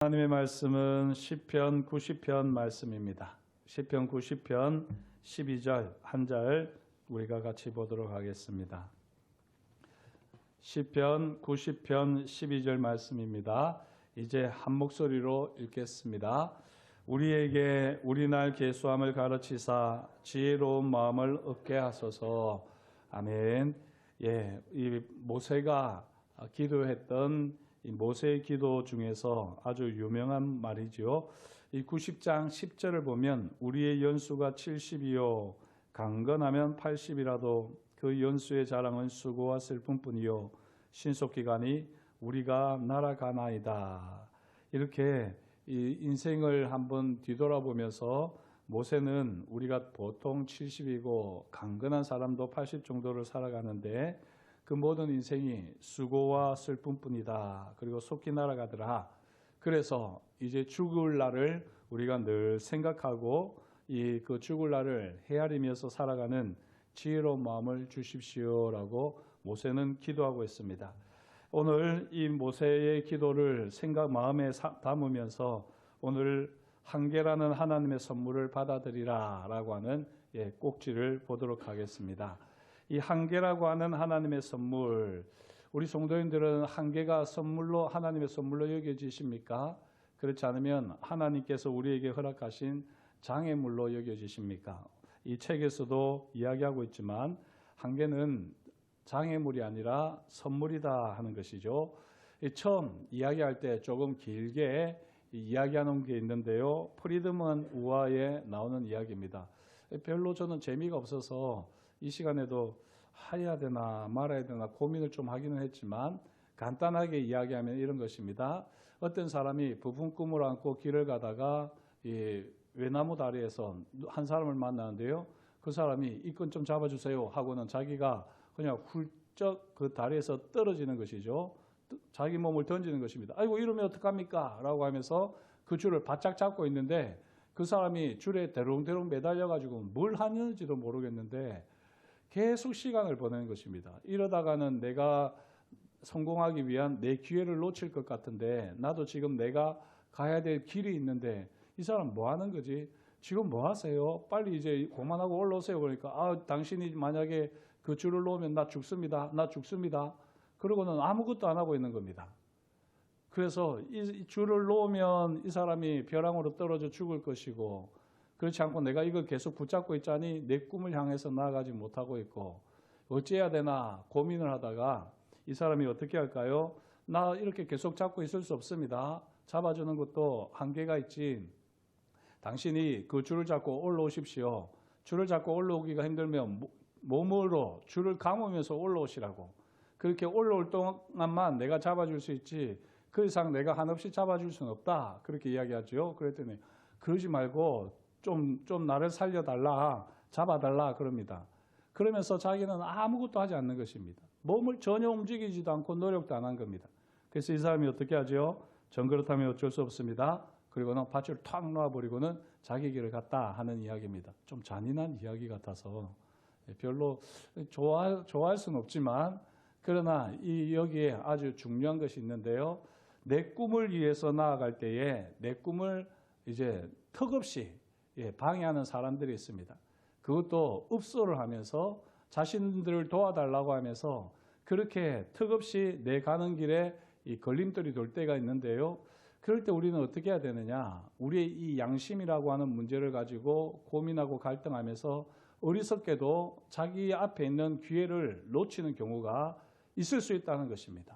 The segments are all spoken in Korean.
하나님의 말씀은 시편 90편 말씀입니다. 시편 90편 12절 한 절 우리가 같이 보도록 하겠습니다. 시편 90편 12절 말씀입니다. 이제 한 목소리로 읽겠습니다. 우리 날 계수함을 가르치사 지혜로운 마음을 얻게 하소서. 아멘. 이 모세가 기도했던 이 모세의 기도 중에서 아주 유명한 말이지요. 이 90장 10절을 보면 우리의 연수가 70이요 강건하면 80이라도 그 연수의 자랑은 수고와 슬픔뿐이요 신속기간이 우리가 날아가나이다. 이렇게 이 인생을 한번 뒤돌아보면서 모세는 우리가 보통 70이고 강건한 사람도 80 정도를 살아가는데 그 모든 인생이 수고와 슬픔뿐이다. 그리고 속히 날아가더라. 그래서 이제 죽을 날을 우리가 늘 생각하고 그 죽을 날을 헤아리면서 살아가는 지혜로운 마음을 주십시오라고 모세는 기도하고 있습니다. 오늘 이 모세의 기도를 마음에 담으면서 오늘 한계라는 하나님의 선물을 받아들이라 라고 하는 꼭지를 보도록 하겠습니다. 이 한계라고 하는 하나님의 선물, 우리 성도인들은 한계가 하나님의 선물로 여겨지십니까? 그렇지 않으면 하나님께서 우리에게 허락하신 장애물로 여겨지십니까? 이 책에서도 이야기하고 있지만 한계는 장애물이 아니라 선물이다 하는 것이죠. 처음 이야기할 때 조금 길게 이야기하는 게 있는데요. 프리드먼 우화에 나오는 이야기입니다. 별로 저는 재미가 없어서 이 시간에도 해야 되나 말아야 되나 고민을 좀 하기는 했지만 간단하게 이야기하면 이런 것입니다. 어떤 사람이 부푼 꿈을 안고 길을 가다가 외나무 다리에서 한 사람을 만나는데요. 그 사람이 이 끈 좀 잡아주세요 하고는 자기가 그냥 훌쩍 그 다리에서 떨어지는 것이죠. 자기 몸을 던지는 것입니다. 아이고 이러면 어떡합니까? 라고 하면서 그 줄을 바짝 잡고 있는데 그 사람이 줄에 대롱대롱 매달려가지고 뭘 하는지도 모르겠는데 계속 시간을 보내는 것입니다. 이러다가는 내가 성공하기 위한 내 기회를 놓칠 것 같은데 나도 지금 내가 가야 될 길이 있는데 이 사람 뭐 하는 거지? 지금 뭐 하세요? 빨리 이제 그만하고 올라오세요. 그러니까 당신이 만약에 그 줄을 놓으면 나 죽습니다. 그러고는 아무것도 안 하고 있는 겁니다. 그래서 이 줄을 놓으면 이 사람이 벼랑으로 떨어져 죽을 것이고 그렇지 않고 내가 이걸 계속 붙잡고 있자니 내 꿈을 향해서 나아가지 못하고 있고 어찌해야 되나 고민을 하다가 이 사람이 어떻게 할까요? 나 이렇게 계속 잡고 있을 수 없습니다. 잡아주는 것도 한계가 있지. 당신이 그 줄을 잡고 올라오십시오. 줄을 잡고 올라오기가 힘들면 몸으로 줄을 감으면서 올라오시라고. 그렇게 올라올 동안만 내가 잡아줄 수 있지 그 이상 내가 한없이 잡아줄 수는 없다. 그렇게 이야기하죠. 그랬더니 그러지 말고 좀 나를 살려달라, 잡아달라 그럽니다. 그러면서 자기는 아무것도 하지 않는 것입니다. 몸을 전혀 움직이지도 않고 노력도 안 한 겁니다. 그래서 이 사람이 어떻게 하죠? 전 그렇다면 어쩔 수 없습니다. 그리고는 밧줄을 탁 놓아버리고는 자기 길을 갔다 하는 이야기입니다. 좀 잔인한 이야기 같아서 별로 좋아할 수는 없지만 그러나 여기에 아주 중요한 것이 있는데요. 내 꿈을 위해서 나아갈 때에 내 꿈을 이제 턱없이 방해하는 사람들이 있습니다. 그것도 읍소를 하면서 자신들을 도와달라고 하면서 그렇게 턱없이 내 가는 길에 이 걸림돌이 돌 때가 있는데요. 그럴 때 우리는 어떻게 해야 되느냐? 우리의 이 양심이라고 하는 문제를 가지고 고민하고 갈등하면서 어리석게도 자기 앞에 있는 기회를 놓치는 경우가 있을 수 있다는 것입니다.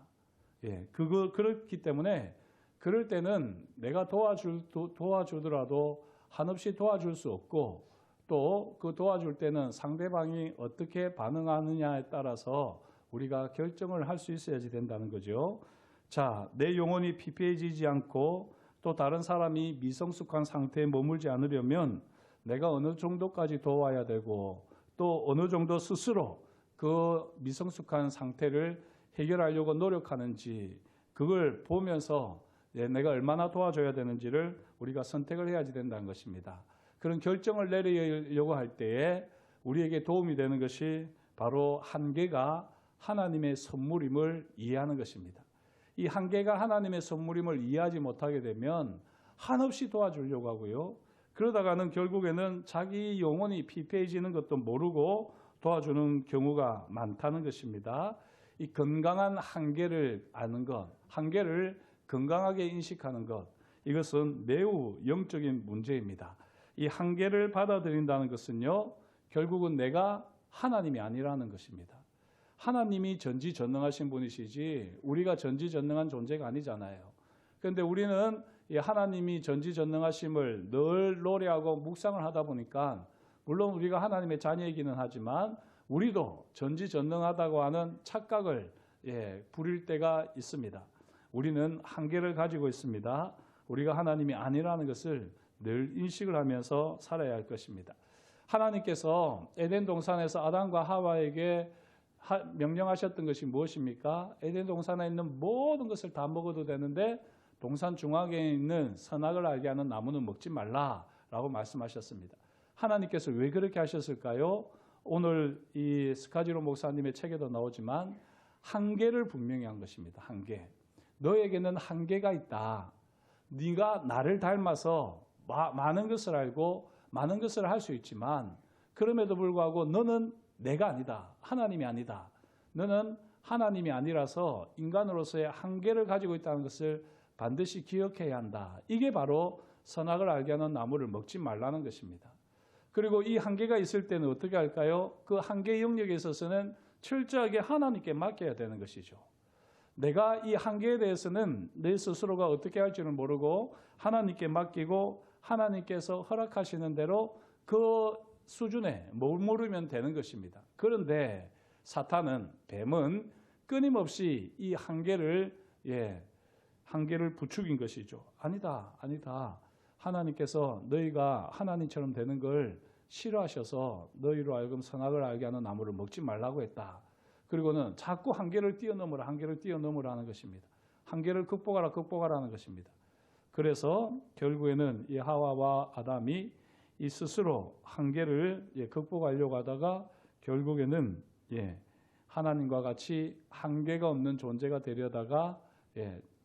그렇기 때문에 그럴 때는 내가 도와주더라도 한없이 도와줄 수 없고 또 그 도와줄 때는 상대방이 어떻게 반응하느냐에 따라서 우리가 결정을 할 수 있어야지 된다는 거죠. 자, 내 영혼이 피폐해지지 않고 또 다른 사람이 미성숙한 상태에 머물지 않으려면 내가 어느 정도까지 도와야 되고 또 어느 정도 스스로 그 미성숙한 상태를 해결하려고 노력하는지 그걸 보면서 내가 얼마나 도와줘야 되는지를 우리가 선택을 해야지 된다는 것입니다. 그런 결정을 내리려고 할 때에 우리에게 도움이 되는 것이 바로 한계가 하나님의 선물임을 이해하는 것입니다. 이 한계가 하나님의 선물임을 이해하지 못하게 되면 한없이 도와주려고 하고요. 그러다가는 결국에는 자기 영혼이 피폐해지는 것도 모르고 도와주는 경우가 많다는 것입니다. 이 건강한 한계를 아는 것, 한계를 건강하게 인식하는 것, 이것은 매우 영적인 문제입니다. 이 한계를 받아들인다는 것은요, 결국은 내가 하나님이 아니라는 것입니다. 하나님이 전지전능하신 분이시지 우리가 전지전능한 존재가 아니잖아요. 그런데 우리는 이 하나님이 전지전능하심을 늘 노래하고 묵상을 하다 보니까 물론 우리가 하나님의 자녀이기는 하지만 우리도 전지전능하다고 하는 착각을 부릴 때가 있습니다. 우리는 한계를 가지고 있습니다. 우리가 하나님이 아니라는 것을 늘 인식을 하면서 살아야 할 것입니다. 하나님께서 에덴 동산에서 아담과 하와에게 명령하셨던 것이 무엇입니까? 에덴 동산에 있는 모든 것을 다 먹어도 되는데 동산 중앙에 있는 선악을 알게 하는 나무는 먹지 말라라고 말씀하셨습니다. 하나님께서 왜 그렇게 하셨을까요? 오늘 이 스카지로 목사님의 책에도 나오지만 한계를 분명히 한 것입니다. 한계. 너에게는 한계가 있다. 네가 나를 닮아서 많은 것을 알고 많은 것을 할 수 있지만 그럼에도 불구하고 너는 내가 아니다. 하나님이 아니다. 너는 하나님이 아니라서 인간으로서의 한계를 가지고 있다는 것을 반드시 기억해야 한다. 이게 바로 선악을 알게 하는 나무를 먹지 말라는 것입니다. 그리고 이 한계가 있을 때는 어떻게 할까요? 그 한계 영역에 있어서는 철저하게 하나님께 맡겨야 되는 것이죠. 내가 이 한계에 대해서는 내 스스로가 어떻게 할지는 모르고 하나님께 맡기고 하나님께서 허락하시는 대로 그 수준에 머무르면 되는 것입니다. 그런데 사탄은, 뱀은 끊임없이 이 한계를 부추긴 것이죠. 아니다. 하나님께서 너희가 하나님처럼 되는 걸 싫어하셔서 너희로 하여금 선악을 알게 하는 나무를 먹지 말라고 했다. 그리고는 자꾸 한계를 뛰어넘으라는 것입니다. 한계를 극복하라는 것입니다. 그래서 결국에는 이 하와와 아담이 이 스스로 한계를 극복하려고 하다가 결국에는 하나님과 같이 한계가 없는 존재가 되려다가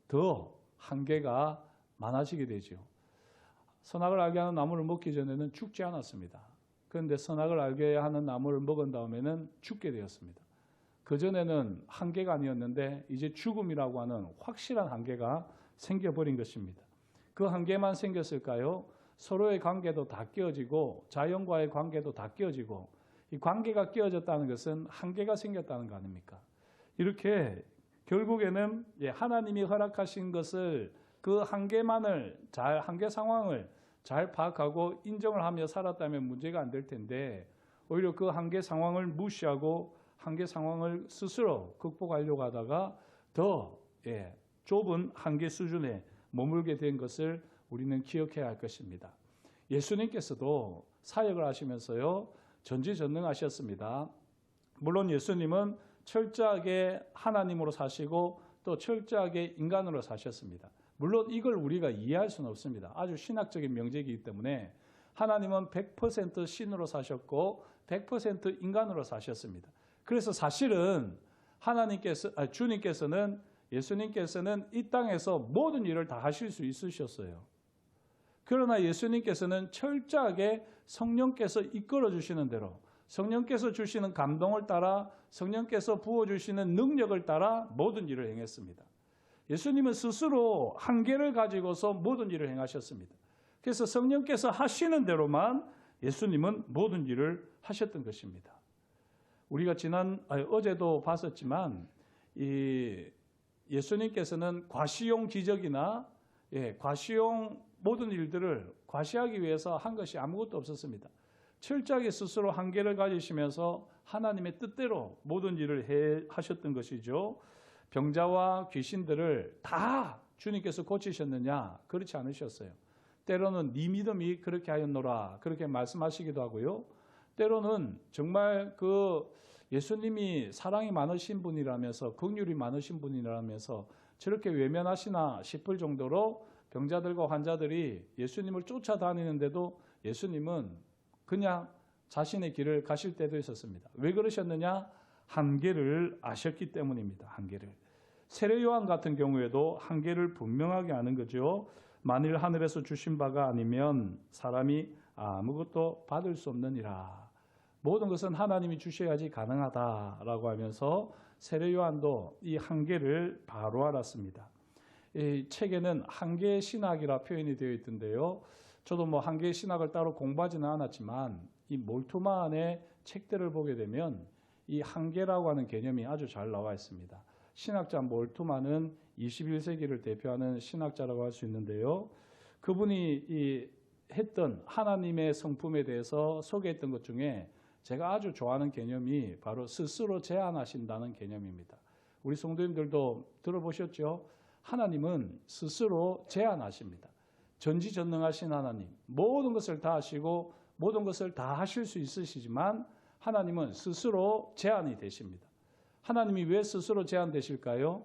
더 한계가 많아지게 되죠. 선악을 알게 하는 나무를 먹기 전에는 죽지 않았습니다. 그런데 선악을 알게 하는 나무를 먹은 다음에는 죽게 되었습니다. 그전에는 한계가 아니었는데 이제 죽음이라고 하는 확실한 한계가 생겨버린 것입니다. 그 한계만 생겼을까요? 서로의 관계도 다 깨어지고 자연과의 관계도 다 깨어지고 이 관계가 깨어졌다는 것은 한계가 생겼다는 거 아닙니까? 이렇게 결국에는 하나님이 허락하신 것을 그 한계 상황을 잘 파악하고 인정을 하며 살았다면 문제가 안 될 텐데 오히려 그 한계 상황을 무시하고 한계 상황을 스스로 극복하려고 하다가 더 좁은 한계 수준에 머물게 된 것을 우리는 기억해야 할 것입니다. 예수님께서도 사역을 하시면서요, 전지전능하셨습니다. 물론 예수님은 철저하게 하나님으로 사시고 또 철저하게 인간으로 사셨습니다. 물론 이걸 우리가 이해할 수는 없습니다. 아주 신학적인 명제이기 때문에 하나님은 100% 신으로 사셨고 100% 인간으로 사셨습니다. 그래서 사실은 주님께서는 예수님께서는 이 땅에서 모든 일을 다 하실 수 있으셨어요. 그러나 예수님께서는 철저하게 성령께서 이끌어 주시는 대로 성령께서 주시는 감동을 따라 성령께서 부어주시는 능력을 따라 모든 일을 행했습니다. 예수님은 스스로 한계를 가지고서 모든 일을 행하셨습니다. 그래서 성령께서 하시는 대로만 예수님은 모든 일을 하셨던 것입니다. 우리가 어제도 봤었지만 예수님께서는 과시용 기적이나 과시용 모든 일들을 과시하기 위해서 한 것이 아무것도 없었습니다. 철저하게 스스로 한계를 가지시면서 하나님의 뜻대로 모든 일을 하셨던 것이죠. 병자와 귀신들을 다 주님께서 고치셨느냐? 그렇지 않으셨어요. 때로는 네 믿음이 그렇게 하였노라 그렇게 말씀하시기도 하고요. 때로는 정말 예수님이 사랑이 많으신 분이라면서 긍휼이 많으신 분이라면서 저렇게 외면하시나 싶을 정도로 병자들과 환자들이 예수님을 쫓아다니는데도 예수님은 그냥 자신의 길을 가실 때도 있었습니다. 왜 그러셨느냐? 한계를 아셨기 때문입니다. 한계를. 세례 요한 같은 경우에도 한계를 분명하게 하는 거죠. 만일 하늘에서 주신 바가 아니면 사람이 아무것도 받을 수 없느니라. 모든 것은 하나님이 주셔야지 가능하다라고 하면서 세례 요한도 이 한계를 바로 알았습니다. 이 책에는 한계의 신학이라 표현이 되어 있던데요. 저도 한계의 신학을 따로 공부하지는 않았지만 이 몰트만의 책들을 보게 되면 이 한계라고 하는 개념이 아주 잘 나와 있습니다. 신학자 몰트만은 21세기를 대표하는 신학자라고 할 수 있는데요. 그분이 했던 하나님의 성품에 대해서 소개했던 것 중에 제가 아주 좋아하는 개념이 바로 스스로 제한하신다는 개념입니다. 우리 성도님들도 들어보셨죠? 하나님은 스스로 제한하십니다. 전지전능하신 하나님, 모든 것을 다 하시고 모든 것을 다 하실 수 있으시지만 하나님은 스스로 제한이 되십니다. 하나님이 왜 스스로 제한되실까요?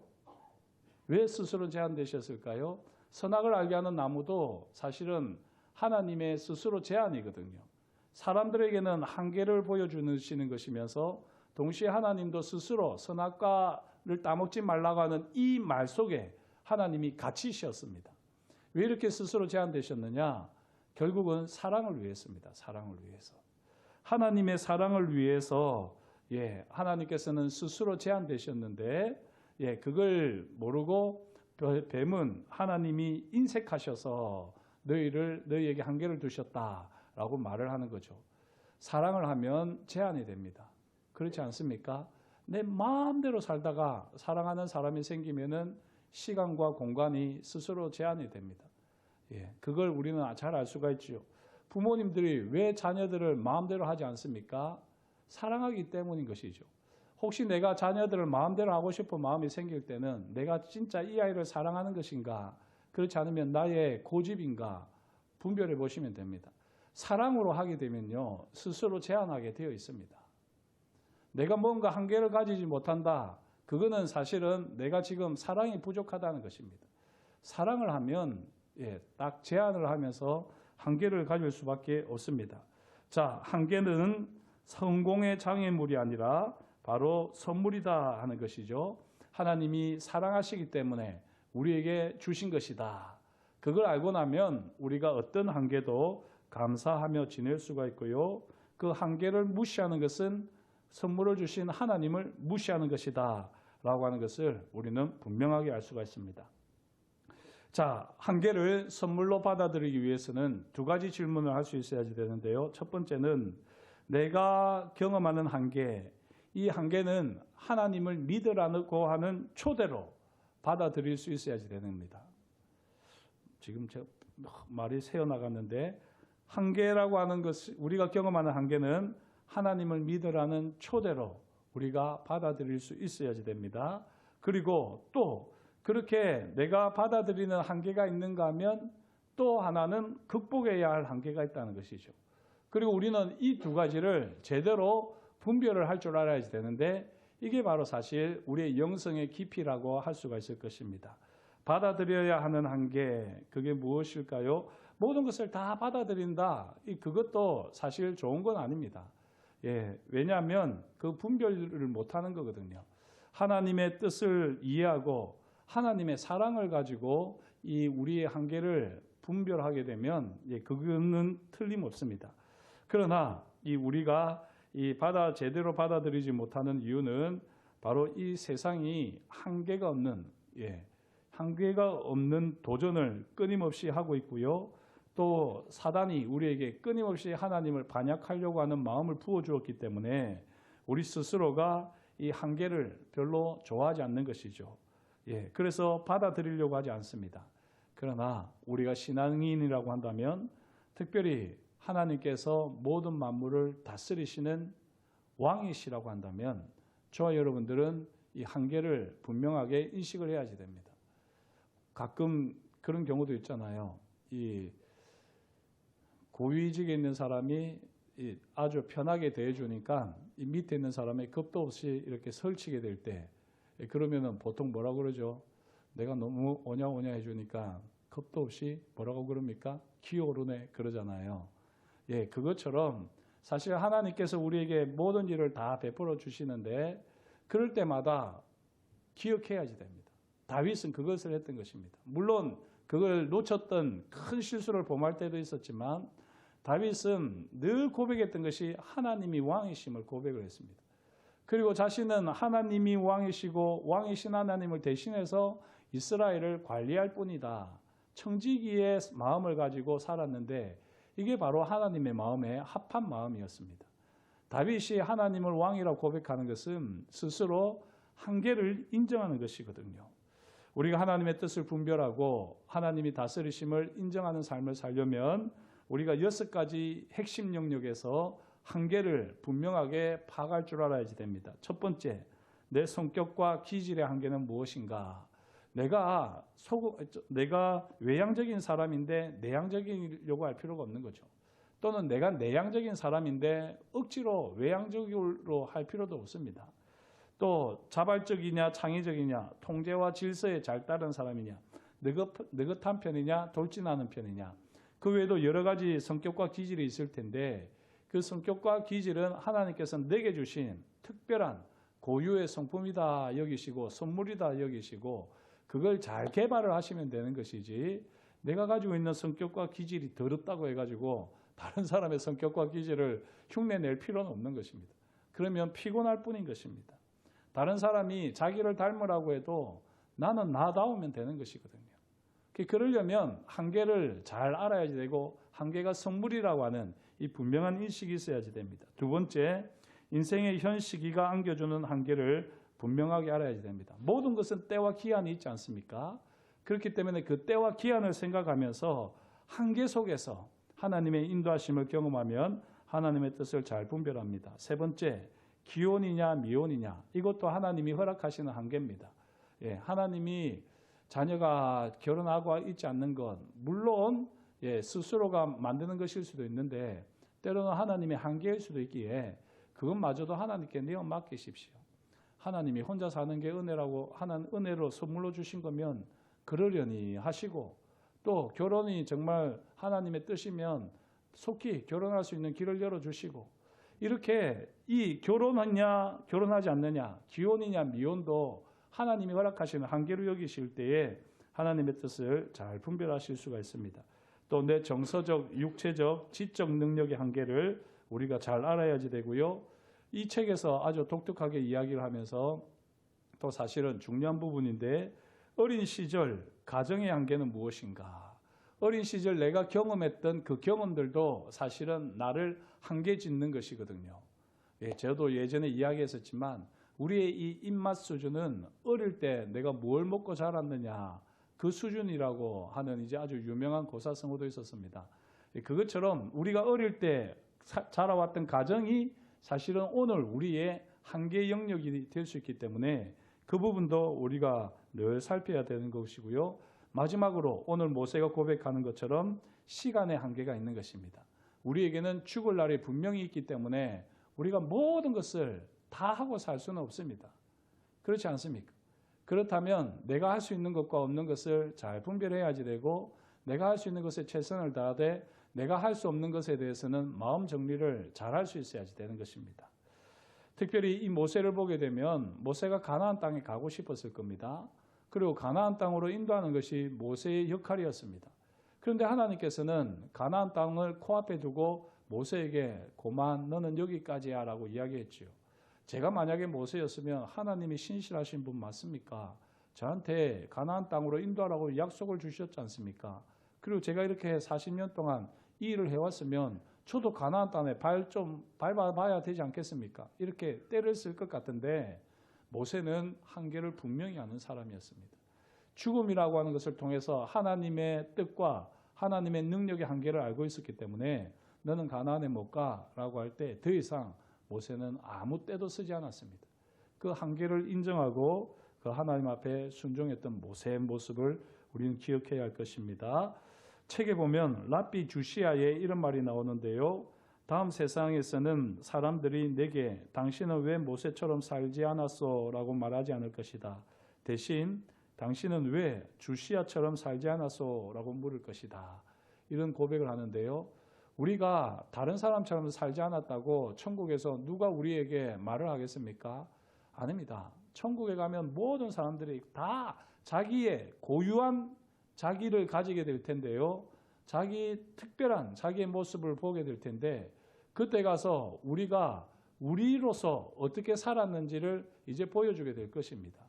왜 스스로 제한되셨을까요? 선악을 알게 하는 나무도 사실은 하나님의 스스로 제한이거든요. 사람들에게는 한계를 보여주시는 것이면서 동시에 하나님도 스스로 선악과를 따먹지 말라고 하는 이 말 속에 하나님이 갇히셨습니다. 왜 이렇게 스스로 제한되셨느냐? 결국은 사랑을 위해서입니다. 사랑을 위해서. 하나님의 사랑을 위해서 하나님께서는 스스로 제한되셨는데 그걸 모르고 뱀은 하나님이 인색하셔서 너희에게 한계를 두셨다라고 말을 하는 거죠. 사랑을 하면 제한이 됩니다. 그렇지 않습니까? 내 마음대로 살다가 사랑하는 사람이 생기면은 시간과 공간이 스스로 제한이 됩니다. 그걸 우리는 잘 알 수가 있죠. 부모님들이 왜 자녀들을 마음대로 하지 않습니까? 사랑하기 때문인 것이죠. 혹시 내가 자녀들을 마음대로 하고 싶은 마음이 생길 때는 내가 진짜 이 아이를 사랑하는 것인가, 그렇지 않으면 나의 고집인가 분별해 보시면 됩니다. 사랑으로 하게 되면요, 스스로 제한하게 되어 있습니다. 내가 뭔가 한계를 가지지 못한다. 그거는 사실은 내가 지금 사랑이 부족하다는 것입니다. 사랑을 하면 딱 제한을 하면서 한계를 가질 수밖에 없습니다. 자, 한계는 성공의 장애물이 아니라 바로 선물이다 하는 것이죠. 하나님이 사랑하시기 때문에 우리에게 주신 것이다. 그걸 알고 나면 우리가 어떤 한계도 감사하며 지낼 수가 있고요. 그 한계를 무시하는 것은 선물을 주신 하나님을 무시하는 것이다 라고 하는 것을 우리는 분명하게 알 수가 있습니다. 자, 한계를 선물로 받아들이기 위해서는 두 가지 질문을 할 수 있어야지 되는데요. 첫 번째는 내가 경험하는 한계, 이 한계는 하나님을 믿으라고 하는 초대로 받아들일 수 있어야지 됩니다. 지금 제가 말이 새어나갔는데, 한계라고 하는 것, 우리가 경험하는 한계는 하나님을 믿으라는 초대로 우리가 받아들일 수 있어야지 됩니다. 그리고 또 그렇게 내가 받아들이는 한계가 있는가 하면 또 하나는 극복해야 할 한계가 있다는 것이죠. 그리고 우리는 이 두 가지를 제대로 분별을 할 줄 알아야 되는데 이게 바로 사실 우리의 영성의 깊이라고 할 수가 있을 것입니다. 받아들여야 하는 한계, 그게 무엇일까요? 모든 것을 다 받아들인다. 그것도 사실 좋은 건 아닙니다. 왜냐하면 그 분별을 못하는 거거든요. 하나님의 뜻을 이해하고 하나님의 사랑을 가지고 이 우리의 한계를 분별하게 되면 그거는 틀림없습니다. 그러나 우리가 제대로 받아들이지 못하는 이유는 바로 이 세상이 한계가 없는 도전을 끊임없이 하고 있고요. 또 사단이 우리에게 끊임없이 하나님을 반역하려고 하는 마음을 부어주었기 때문에 우리 스스로가 이 한계를 별로 좋아하지 않는 것이죠. 그래서 받아들이려고 하지 않습니다. 그러나 우리가 신앙인이라고 한다면 특별히 하나님께서 모든 만물을 다스리시는 왕이시라고 한다면 저와 여러분들은 이 한계를 분명하게 인식을 해야지 됩니다. 가끔 그런 경우도 있잖아요. 이 고위직에 있는 사람이 아주 편하게 대해주니까 이 밑에 있는 사람이 겁도 없이 이렇게 설치게 될 때 그러면은 보통 뭐라고 그러죠? 내가 너무 오냐오냐 해주니까 겁도 없이 뭐라고 그럽니까? 기어오르네 그러잖아요. 그것처럼 사실 하나님께서 우리에게 모든 일을 다 베풀어 주시는데 그럴 때마다 기억해야지 됩니다. 다윗은 그것을 했던 것입니다. 물론 그걸 놓쳤던 큰 실수를 범할 때도 있었지만 다윗은 늘 고백했던 것이 하나님이 왕이심을 고백을 했습니다. 그리고 자신은 하나님이 왕이시고 왕이신 하나님을 대신해서 이스라엘을 관리할 뿐이다. 청지기의 마음을 가지고 살았는데 이게 바로 하나님의 마음에 합한 마음이었습니다. 다윗이 하나님을 왕이라고 고백하는 것은 스스로 한계를 인정하는 것이거든요. 우리가 하나님의 뜻을 분별하고 하나님이 다스리심을 인정하는 삶을 살려면 우리가 6가지 핵심 영역에서 한계를 분명하게 파악할 줄 알아야지 됩니다. 첫 번째, 내 성격과 기질의 한계는 무엇인가? 내가 외향적인 사람인데 내향적이려고 할 필요가 없는 거죠. 또는 내가 내향적인 사람인데 억지로 외향적으로 할 필요도 없습니다. 또 자발적이냐 창의적이냐, 통제와 질서에 잘 따른 사람이냐, 느긋한 편이냐 돌진하는 편이냐, 그 외에도 여러 가지 성격과 기질이 있을 텐데 그 성격과 기질은 하나님께서 내게 주신 특별한 고유의 성품이다 여기시고 선물이다 여기시고 그걸 잘 개발을 하시면 되는 것이지, 내가 가지고 있는 성격과 기질이 더럽다고 해가지고 다른 사람의 성격과 기질을 흉내낼 필요는 없는 것입니다. 그러면 피곤할 뿐인 것입니다. 다른 사람이 자기를 닮으라고 해도 나는 나다우면 되는 것이거든요. 그러려면 한계를 잘 알아야지 되고 한계가 선물이라고 하는 이 분명한 인식이 있어야지 됩니다. 두 번째, 인생의 현 시기가 안겨주는 한계를 분명하게 알아야지 됩니다. 모든 것은 때와 기한이 있지 않습니까? 그렇기 때문에 그 때와 기한을 생각하면서 한계 속에서 하나님의 인도하심을 경험하면 하나님의 뜻을 잘 분별합니다. 세 번째, 기혼이냐 미혼이냐, 이것도 하나님이 허락하시는 한계입니다. 하나님이 자녀가 결혼하고 있지 않는 것, 물론 스스로가 만드는 것일 수도 있는데 때로는 하나님의 한계일 수도 있기에 그것마저도 하나님께 내어 맡기십시오. 하나님이 혼자 사는 게 은혜라고 하는 은혜로 선물로 주신 거면 그러려니 하시고, 또 결혼이 정말 하나님의 뜻이면 속히 결혼할 수 있는 길을 열어주시고, 이렇게 이 결혼하냐 결혼하지 않느냐, 기혼이냐 미혼도 하나님이 허락하시는 한계로 여기실 때에 하나님의 뜻을 잘 분별하실 수가 있습니다. 또 내 정서적, 육체적, 지적 능력의 한계를 우리가 잘 알아야지 되고요. 이 책에서 아주 독특하게 이야기를 하면서 또 사실은 중요한 부분인데, 어린 시절 가정의 한계는 무엇인가? 어린 시절 내가 경험했던 그 경험들도 사실은 나를 한계 짓는 것이거든요. 저도 예전에 이야기했었지만 우리의 이 입맛 수준은 어릴 때 내가 뭘 먹고 자랐느냐 그 수준이라고 하는 이제 아주 유명한 고사성어도 있었습니다. 그것처럼 우리가 어릴 때 자라왔던 가정이 사실은 오늘 우리의 한계 영역이 될 수 있기 때문에 그 부분도 우리가 늘 살펴야 되는 것이고요. 마지막으로 오늘 모세가 고백하는 것처럼 시간의 한계가 있는 것입니다. 우리에게는 죽을 날이 분명히 있기 때문에 우리가 모든 것을 다 하고 살 수는 없습니다. 그렇지 않습니까? 그렇다면 내가 할 수 있는 것과 없는 것을 잘 분별해야지 되고, 내가 할 수 있는 것에 최선을 다하되 내가 할 수 없는 것에 대해서는 마음 정리를 잘 할 수 있어야지 되는 것입니다. 특별히 이 모세를 보게 되면 모세가 가나안 땅에 가고 싶었을 겁니다. 그리고 가나안 땅으로 인도하는 것이 모세의 역할이었습니다. 그런데 하나님께서는 가나안 땅을 코앞에 두고 모세에게 고만 너는 여기까지야 라고 이야기했죠. 제가 만약에 모세였으면 하나님이 신실하신 분 맞습니까? 저한테 가나안 땅으로 인도하라고 약속을 주셨지 않습니까? 그리고 제가 이렇게 40년 동안 이 일을 해왔으면 저도 가나안 땅에 발 좀 밟아봐야 되지 않겠습니까? 이렇게 때를 쓸 것 같은데 모세는 한계를 분명히 아는 사람이었습니다. 죽음이라고 하는 것을 통해서 하나님의 뜻과 하나님의 능력의 한계를 알고 있었기 때문에 너는 가나안에 못 가라고 할 때 더 이상 모세는 아무 때도 쓰지 않았습니다. 그 한계를 인정하고 그 하나님 앞에 순종했던 모세의 모습을 우리는 기억해야 할 것입니다. 책에 보면 랍비 주시아의 이런 말이 나오는데요. 다음 세상에서는 사람들이 내게 당신은 왜 모세처럼 살지 않았소? 라고 말하지 않을 것이다. 대신 당신은 왜 주시아처럼 살지 않았소? 라고 물을 것이다. 이런 고백을 하는데요. 우리가 다른 사람처럼 살지 않았다고 천국에서 누가 우리에게 말을 하겠습니까? 아닙니다. 천국에 가면 모든 사람들이 다 자기의 고유한 자기를 가지게 될 텐데요. 자기 특별한 자기의 모습을 보게 될 텐데 그때 가서 우리가 우리로서 어떻게 살았는지를 이제 보여주게 될 것입니다.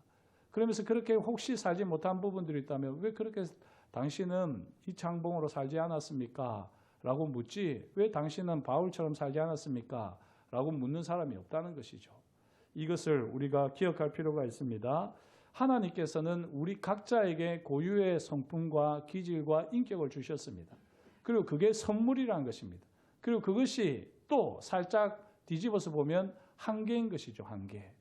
그러면서 그렇게 혹시 살지 못한 부분들이 있다면 왜 그렇게 당신은 이 창봉으로 살지 않았습니까? 라고 묻지 왜 당신은 바울처럼 살지 않았습니까? 라고 묻는 사람이 없다는 것이죠. 이것을 우리가 기억할 필요가 있습니다. 하나님께서는 우리 각자에게 고유의 성품과 기질과 인격을 주셨습니다. 그리고 그게 선물이라는 것입니다. 그리고 그것이 또 살짝 뒤집어서 보면 한계인 것이죠. 한계.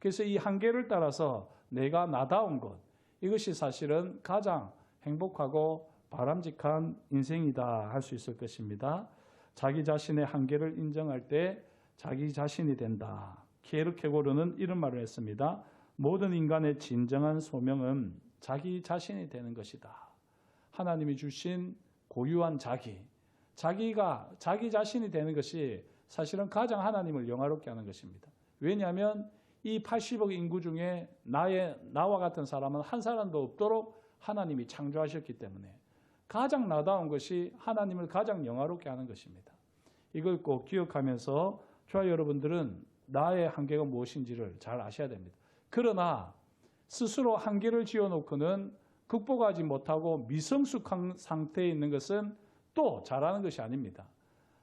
그래서 이 한계를 따라서 내가 나다운 것, 이것이 사실은 가장 행복하고 바람직한 인생이다 할 수 있을 것입니다. 자기 자신의 한계를 인정할 때 자기 자신이 된다. 키에르케고르는 이런 말을 했습니다. 모든 인간의 진정한 소명은 자기 자신이 되는 것이다. 하나님이 주신 고유한 자기가 자기 자신이 되는 것이 사실은 가장 하나님을 영화롭게 하는 것입니다. 왜냐하면 이 80억 인구 중에 나와 같은 사람은 한 사람도 없도록 하나님이 창조하셨기 때문에 가장 나다운 것이 하나님을 가장 영화롭게 하는 것입니다. 이걸 꼭 기억하면서 저와 여러분들은 나의 한계가 무엇인지를 잘 아셔야 됩니다. 그러나 스스로 한계를 지어놓고는 극복하지 못하고 미성숙한 상태에 있는 것은 또 잘하는 것이 아닙니다.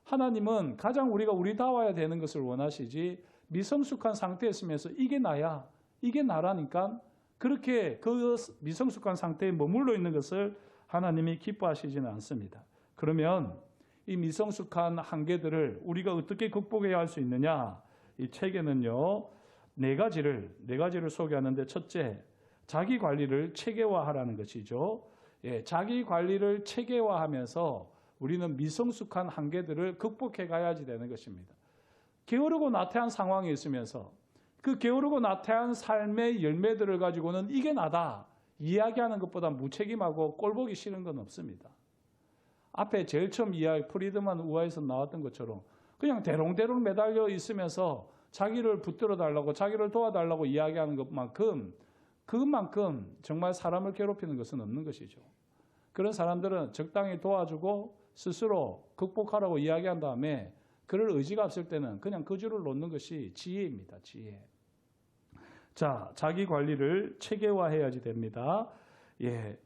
하나님은 가장 우리가 우리다워야 되는 것을 원하시지 미성숙한 상태에 있으면서 이게 나야, 이게 나라니까 그렇게 그 미성숙한 상태에 머물러 있는 것을 하나님이 기뻐하시지는 않습니다. 그러면 이 미성숙한 한계들을 우리가 어떻게 극복해야 할 수 있느냐? 이 책에는요, 네 가지를 소개하는데 첫째, 자기 관리를 체계화하라는 것이죠. 예, 자기 관리를 체계화하면서 우리는 미성숙한 한계들을 극복해 가야지 되는 것입니다. 게으르고 나태한 상황에 있으면서 그 게으르고 나태한 삶의 열매들을 가지고는 이게 나다 이야기하는 것보다 무책임하고 꼴보기 싫은 건 없습니다. 앞에 제일 처음 이야기 프리드만 우화에서 나왔던 것처럼 그냥 대롱대롱 매달려 있으면서 자기를 붙들어 달라고 자기를 도와달라고 이야기하는 그것만큼 정말 사람을 괴롭히는 것은 없는 것이죠. 그런 사람들은 적당히 도와주고 스스로 극복하라고 이야기한 다음에 그럴 의지가 없을 때는 그냥 그 줄을 놓는 것이 지혜입니다. 지혜. 자, 자기 관리를 체계화해야지 됩니다. 예.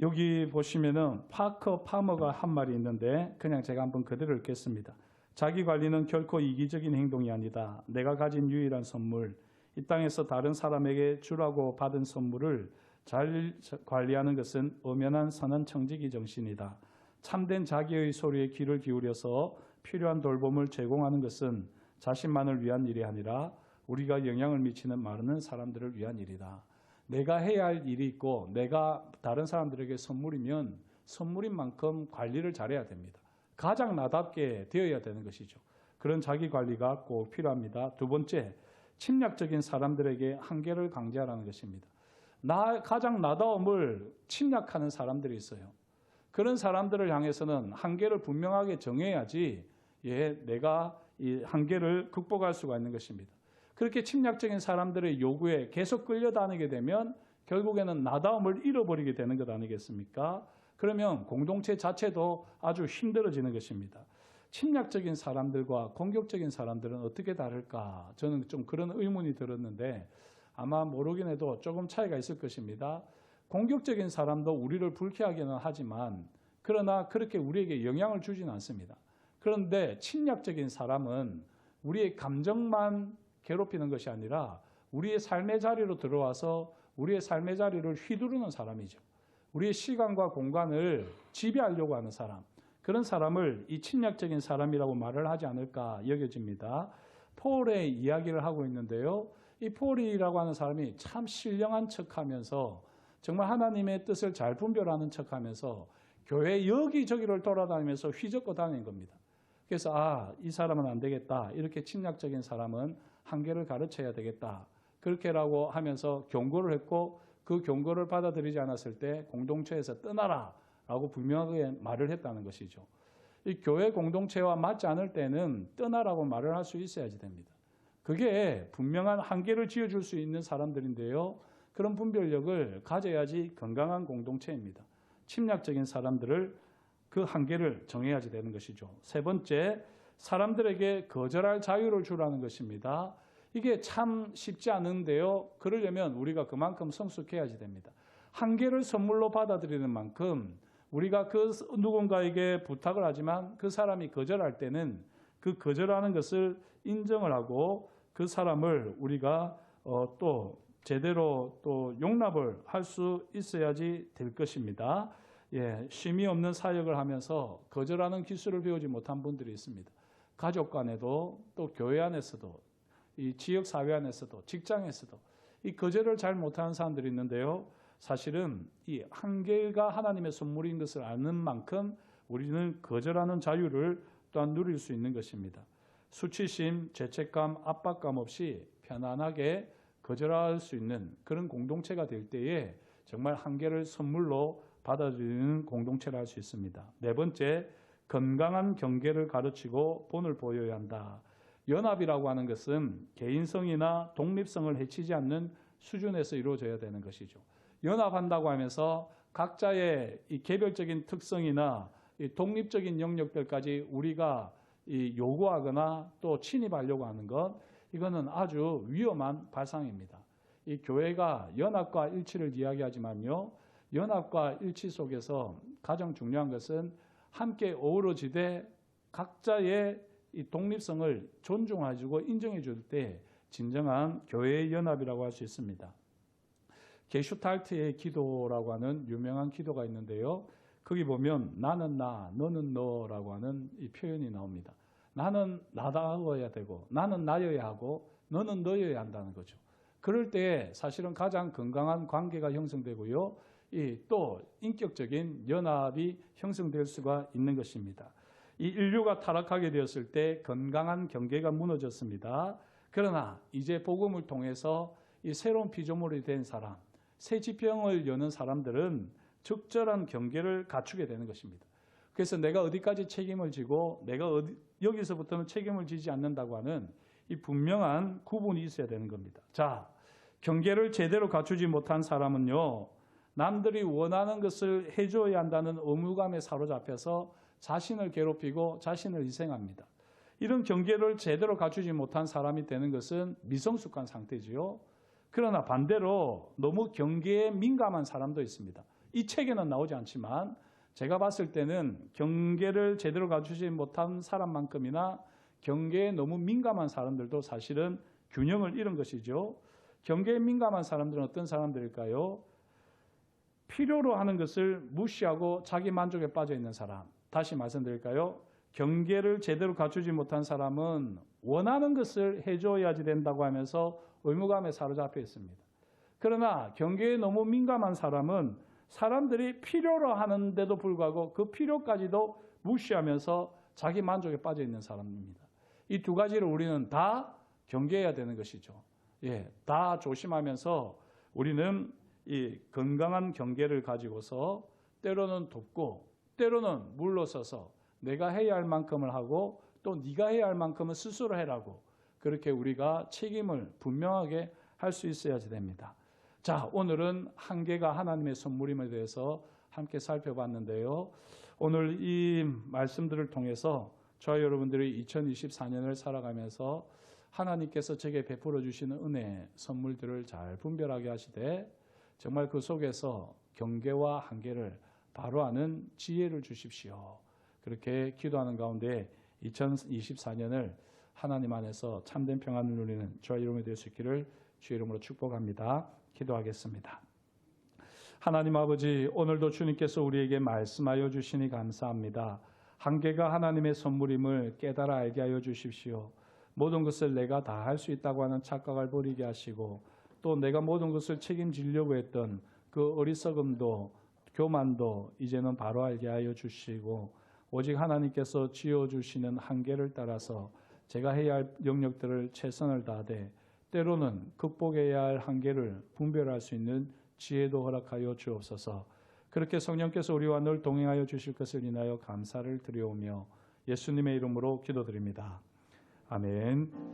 여기 보시면은 파커 파머가 한 말이 있는데 그냥 제가 한번 그대로 읽겠습니다. 자기 관리는 결코 이기적인 행동이 아니다. 내가 가진 유일한 선물, 이 땅에서 다른 사람에게 주라고 받은 선물을 잘 관리하는 것은 엄연한 선한 청지기 정신이다. 참된 자기의 소리에 귀를 기울여서 필요한 돌봄을 제공하는 것은 자신만을 위한 일이 아니라 우리가 영향을 미치는 많은 사람들을 위한 일이다. 내가 해야 할 일이 있고 내가 다른 사람들에게 선물이면 선물인 만큼 관리를 잘해야 됩니다. 가장 나답게 되어야 되는 것이죠. 그런 자기 관리가 꼭 필요합니다. 두 번째, 침략적인 사람들에게 한계를 강제하라는 것입니다. 가장 나다움을 침략하는 사람들이 있어요. 그런 사람들을 향해서는 한계를 분명하게 정해야지 내가 이 한계를 극복할 수가 있는 것입니다. 그렇게 침략적인 사람들의 요구에 계속 끌려다니게 되면 결국에는 나다움을 잃어버리게 되는 것 아니겠습니까? 그러면 공동체 자체도 아주 힘들어지는 것입니다. 침략적인 사람들과 공격적인 사람들은 어떻게 다를까? 저는 좀 그런 의문이 들었는데 아마 모르긴 해도 조금 차이가 있을 것입니다. 공격적인 사람도 우리를 불쾌하게는 하지만 그러나 그렇게 우리에게 영향을 주지는 않습니다. 그런데 침략적인 사람은 우리의 감정만 괴롭히는 것이 아니라 우리의 삶의 자리로 들어와서 우리의 삶의 자리를 휘두르는 사람이죠. 우리의 시간과 공간을 지배하려고 하는 사람, 그런 사람을 이 침략적인 사람이라고 말을 하지 않을까 여겨집니다. 폴의 이야기를 하고 있는데요. 이 폴이라고 하는 사람이 참 신령한 척하면서 정말 하나님의 뜻을 잘 분별하는 척하면서 교회 여기저기를 돌아다니면서 휘젓고 다니는 겁니다. 그래서 이 사람은 안 되겠다. 이렇게 침략적인 사람은 한계를 가르쳐야 되겠다. 그렇게라고 하면서 경고를 했고 그 경고를 받아들이지 않았을 때 공동체에서 떠나라 라고 분명하게 말을 했다는 것이죠. 이 교회 공동체와 맞지 않을 때는 떠나라고 말을 할 수 있어야지 됩니다. 그게 분명한 한계를 지어줄 수 있는 사람들인데요. 그런 분별력을 가져야지 건강한 공동체입니다. 침략적인 사람들을 그 한계를 정해야지 되는 것이죠. 세 번째, 사람들에게 거절할 자유를 주라는 것입니다. 이게 참 쉽지 않은데요. 그러려면 우리가 그만큼 성숙해야지 됩니다. 한계를 선물로 받아들이는 만큼 우리가 그 누군가에게 부탁을 하지만 그 사람이 거절할 때는 그 거절하는 것을 인정을 하고 그 사람을 우리가 또 제대로 또 용납을 할 수 있어야지 될 것입니다. 예, 쉼이 없는 사역을 하면서 거절하는 기술을 배우지 못한 분들이 있습니다. 가족 간에도 또 교회 안에서도 이 지역 사회 안에서도 직장에서도 이 거절을 잘 못하는 사람들이 있는데요. 사실은 이 한계가 하나님의 선물인 것을 아는 만큼 우리는 거절하는 자유를 또한 누릴 수 있는 것입니다. 수치심, 죄책감, 압박감 없이 편안하게 거절할 수 있는 그런 공동체가 될 때에 정말 한계를 선물로 받아들이는 공동체를 할 수 있습니다. 네 번째, 건강한 경계를 가르치고 본을 보여야 한다. 연합이라고 하는 것은 개인성이나 독립성을 해치지 않는 수준에서 이루어져야 되는 것이죠. 연합한다고 하면서 각자의 이 개별적인 특성이나 이 독립적인 영역들까지 우리가 요구하거나 또 침입하려고 하는 것, 이거는 아주 위험한 발상입니다. 이 교회가 연합과 일치를 이야기하지만요, 연합과 일치 속에서 가장 중요한 것은 함께 어우러지되 각자의 이 독립성을 존중해주고 인정해줄 때 진정한 교회의 연합이라고 할 수 있습니다. 게슈탈트의 기도라고 하는 유명한 기도가 있는데요. 거기 보면 나는 나, 너는 너라고 하는 이 표현이 나옵니다. 나는 나다워야 되고 나는 나여야 하고 너는 너여야 한다는 거죠. 그럴 때 사실은 가장 건강한 관계가 형성되고요. 또 인격적인 연합이 형성될 수가 있는 것입니다. 이 인류가 타락하게 되었을 때 건강한 경계가 무너졌습니다. 그러나 이제 복음을 통해서 이 새로운 피조물이 된 사람, 새 지평을 여는 사람들은 적절한 경계를 갖추게 되는 것입니다. 그래서 내가 어디까지 책임을 지고 내가 여기서부터는 책임을 지지 않는다고 하는 이 분명한 구분이 있어야 되는 겁니다. 자, 경계를 제대로 갖추지 못한 사람은요, 남들이 원하는 것을 해줘야 한다는 의무감에 사로잡혀서 자신을 괴롭히고 자신을 희생합니다. 이런 경계를 제대로 갖추지 못한 사람이 되는 것은 미성숙한 상태지요. 그러나 반대로 너무 경계에 민감한 사람도 있습니다. 이 책에는 나오지 않지만 제가 봤을 때는 경계를 제대로 갖추지 못한 사람만큼이나 경계에 너무 민감한 사람들도 사실은 균형을 잃은 것이죠. 경계에 민감한 사람들은 어떤 사람들일까요? 필요로 하는 것을 무시하고 자기 만족에 빠져 있는 사람. 다시 말씀드릴까요? 경계를 제대로 갖추지 못한 사람은 원하는 것을 해줘야지 된다고 하면서 의무감에 사로잡혀 있습니다. 그러나 경계에 너무 민감한 사람은 사람들이 필요로 하는데도 불구하고 그 필요까지도 무시하면서 자기 만족에 빠져 있는 사람입니다. 이 두 가지를 우리는 다 경계해야 되는 것이죠. 예, 다 조심하면서 우리는 이 건강한 경계를 가지고서 때로는 돕고 때로는 물러서서 내가 해야 할 만큼을 하고 또 네가 해야 할 만큼은 스스로 해라고 그렇게 우리가 책임을 분명하게 할 수 있어야지 됩니다. 자, 오늘은 한계가 하나님의 선물임에 대해서 함께 살펴봤는데요. 오늘 이 말씀들을 통해서 저와 여러분들이 2024년을 살아가면서 하나님께서 제게 베풀어 주시는 은혜, 선물들을 잘 분별하게 하시되 정말 그 속에서 경계와 한계를 바로 아는 지혜를 주십시오. 그렇게 기도하는 가운데 2024년을 하나님 안에서 참된 평안을 누리는 저와 여러분이 될 수 있기를 주의 이름으로 축복합니다. 기도하겠습니다. 하나님 아버지, 오늘도 주님께서 우리에게 말씀하여 주시니 감사합니다. 한계가 하나님의 선물임을 깨달아 알게 하여 주십시오. 모든 것을 내가 다 할 수 있다고 하는 착각을 버리게 하시고 또 내가 모든 것을 책임지려고 했던 그 어리석음도 교만도 이제는 바로 알게 하여 주시고 오직 하나님께서 지어주시는 한계를 따라서 제가 해야 할 영역들을 최선을 다하되 때로는 극복해야 할 한계를 분별할 수 있는 지혜도 허락하여 주옵소서. 그렇게 성령께서 우리와 늘 동행하여 주실 것을 인하여 감사를 드려오며 예수님의 이름으로 기도드립니다. 아멘.